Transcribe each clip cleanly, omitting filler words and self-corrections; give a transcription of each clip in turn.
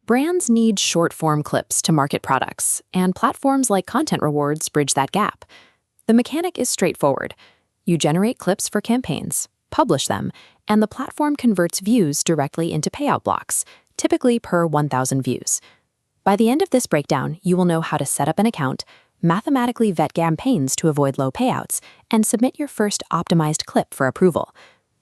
Brands need short-form clips to market products, and platforms like Content Rewards bridge that gap. The mechanic is straightforward. You generate clips for campaigns, publish them, and the platform converts views directly into payout blocks, typically per 1,000 views. By the end of this breakdown, you will know how to set up an account, mathematically vet campaigns to avoid low payouts, and submit your first optimized clip for approval.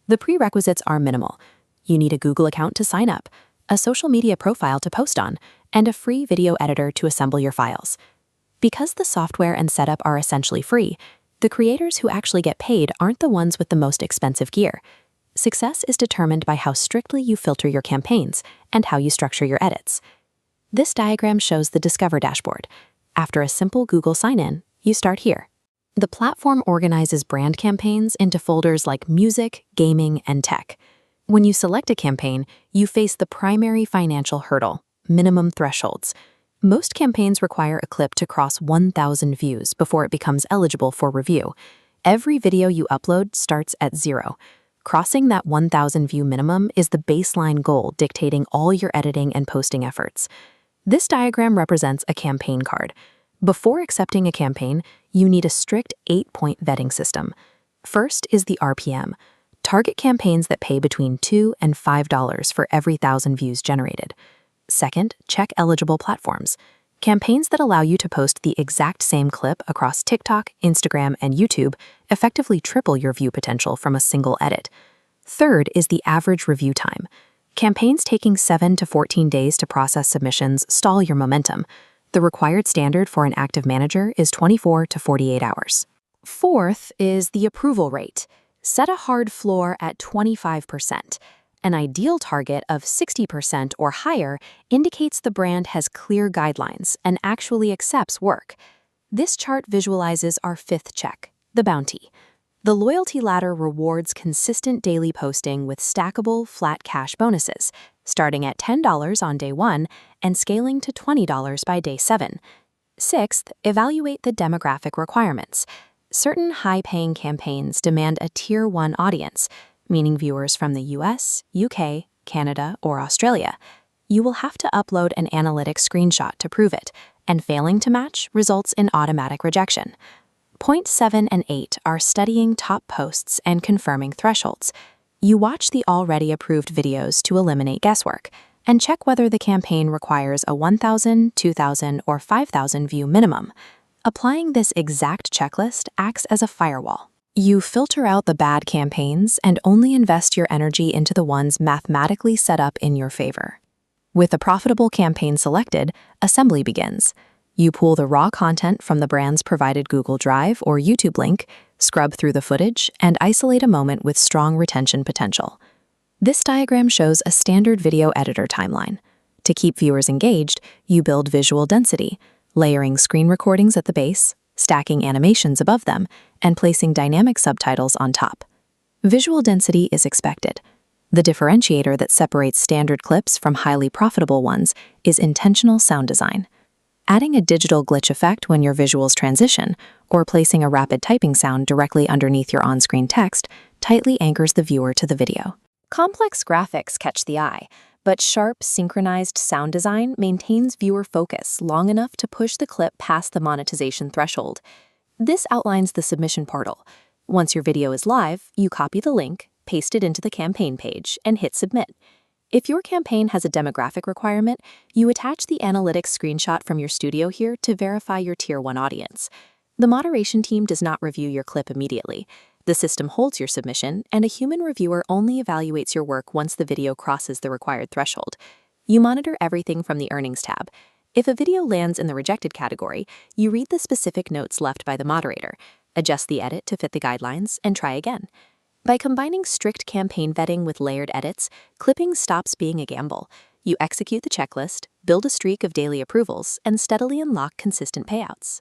The prerequisites are minimal. You need a Google account to sign up, a social media profile to post on, and a free video editor to assemble your files. Because the software and setup are essentially free, the creators who actually get paid aren't the ones with the most expensive gear. Success is determined by how strictly you filter your campaigns and how you structure your edits. This diagram shows the Discover dashboard. After a simple Google sign-in, you start here. The platform organizes brand campaigns into folders like music, gaming, and tech. When you select a campaign, you face the primary financial hurdle, minimum thresholds. Most campaigns require a clip to cross 1,000 views before it becomes eligible for review. Every video you upload starts at 0. Crossing that 1,000 view minimum is the baseline goal dictating all your editing and posting efforts. This diagram represents a campaign card. Before accepting a campaign, you need a strict 8-point vetting system. First is the RPM. Target campaigns that pay between $2 and $5 for every 1,000 views generated. Second, check eligible platforms. Campaigns that allow you to post the exact same clip across TikTok, Instagram, and YouTube effectively triple your view potential from a single edit. Third is the average review time. Campaigns taking 7 to 14 days to process submissions stall your momentum. The required standard for an active manager is 24 to 48 hours. Fourth is the approval rate. Set a hard floor at 25%. An ideal target of 60% or higher indicates the brand has clear guidelines and actually accepts work. This chart visualizes our fifth check, the bounty. The loyalty ladder rewards consistent daily posting with stackable, flat cash bonuses, starting at $10 on day 1 and scaling to $20 by day 7. Sixth, evaluate the demographic requirements. Certain high-paying campaigns demand a Tier 1 audience, meaning viewers from the US, UK, Canada, or Australia. You will have to upload an analytic screenshot to prove it, and failing to match results in automatic rejection. Point 7 and 8 are studying top posts and confirming thresholds. You watch the already approved videos to eliminate guesswork, and check whether the campaign requires a 1,000, 2,000, or 5,000 view minimum. Applying this exact checklist acts as a firewall. You filter out the bad campaigns and only invest your energy into the ones mathematically set up in your favor. With a profitable campaign selected, assembly begins. You pull the raw content from the brand's provided Google Drive or YouTube link, scrub through the footage, and isolate a moment with strong retention potential. This diagram shows a standard video editor timeline. To keep viewers engaged, you build visual density, layering screen recordings at the base, stacking animations above them, and placing dynamic subtitles on top. Visual density is expected. The differentiator that separates standard clips from highly profitable ones is intentional sound design. Adding a digital glitch effect when your visuals transition, or placing a rapid typing sound directly underneath your on-screen text, tightly anchors the viewer to the video. Complex graphics catch the eye, but sharp, synchronized sound design maintains viewer focus long enough to push the clip past the monetization threshold. This outlines the submission portal. Once your video is live, you copy the link, paste it into the campaign page, and hit submit. If your campaign has a demographic requirement, you attach the analytics screenshot from your studio here to verify your Tier 1 audience. The moderation team does not review your clip immediately. The system holds your submission, and a human reviewer only evaluates your work once the video crosses the required threshold. You monitor everything from the Earnings tab. If a video lands in the rejected category, you read the specific notes left by the moderator, adjust the edit to fit the guidelines, and try again. By combining strict campaign vetting with layered edits, clipping stops being a gamble. You execute the checklist, build a streak of daily approvals, and steadily unlock consistent payouts.